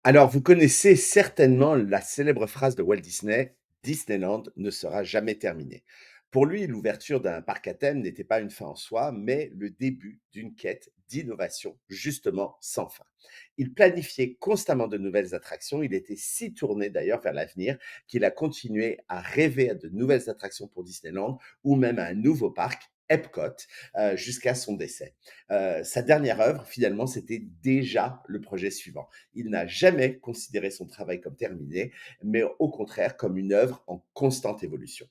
Alors, vous connaissez certainement la célèbre phrase de Walt Disney: «Disneyland ne sera jamais terminé». Pour lui, l'ouverture d'un parc à thème n'était pas une fin en soi, mais le début d'une quête d'innovation, justement sans fin. Il planifiait constamment de nouvelles attractions. Il était si tourné d'ailleurs vers l'avenir qu'il a continué à rêver à de nouvelles attractions pour Disneyland ou même à un nouveau parc, Epcot, jusqu'à son décès. Sa dernière œuvre, finalement, c'était déjà le projet suivant. Il n'a jamais considéré son travail comme terminé, mais au contraire comme une œuvre en constante évolution.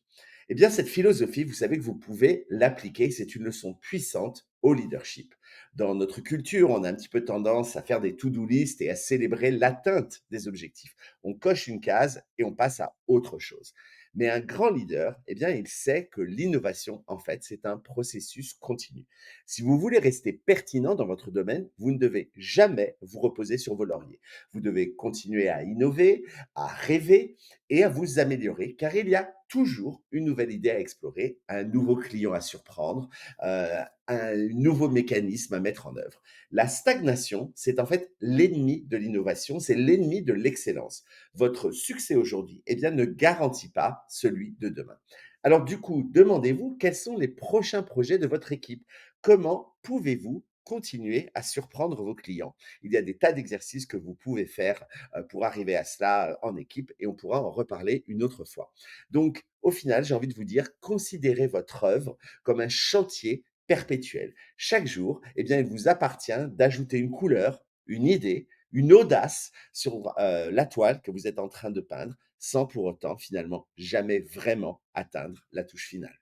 Eh bien, cette philosophie, vous savez que vous pouvez l'appliquer, c'est une leçon puissante au leadership. Dans notre culture, on a un petit peu tendance à faire des to-do list et à célébrer l'atteinte des objectifs. On coche une case et on passe à autre chose. Mais un grand leader, eh bien, il sait que l'innovation, en fait, c'est un processus continu. Si vous voulez rester pertinent dans votre domaine, vous ne devez jamais vous reposer sur vos lauriers. Vous devez continuer à innover, à rêver et à vous améliorer, car il y a toujours une nouvelle idée à explorer, un nouveau client à surprendre, un nouveau mécanisme à mettre en œuvre. La stagnation, c'est en fait l'ennemi de l'innovation, c'est l'ennemi de l'excellence. Votre succès aujourd'hui, eh bien, ne garantit pas celui de demain. Alors du coup, demandez-vous quels sont les prochains projets de votre équipe. Comment pouvez-vous continuer à surprendre vos clients? Il y a des tas d'exercices que vous pouvez faire pour arriver à cela en équipe et on pourra en reparler une autre fois. Donc, au final, j'ai envie de vous dire, considérez votre œuvre comme un chantier perpétuel. Chaque jour, eh bien, il vous appartient d'ajouter une couleur, une idée, une audace sur la toile que vous êtes en train de peindre sans pour autant, finalement, jamais vraiment atteindre la touche finale.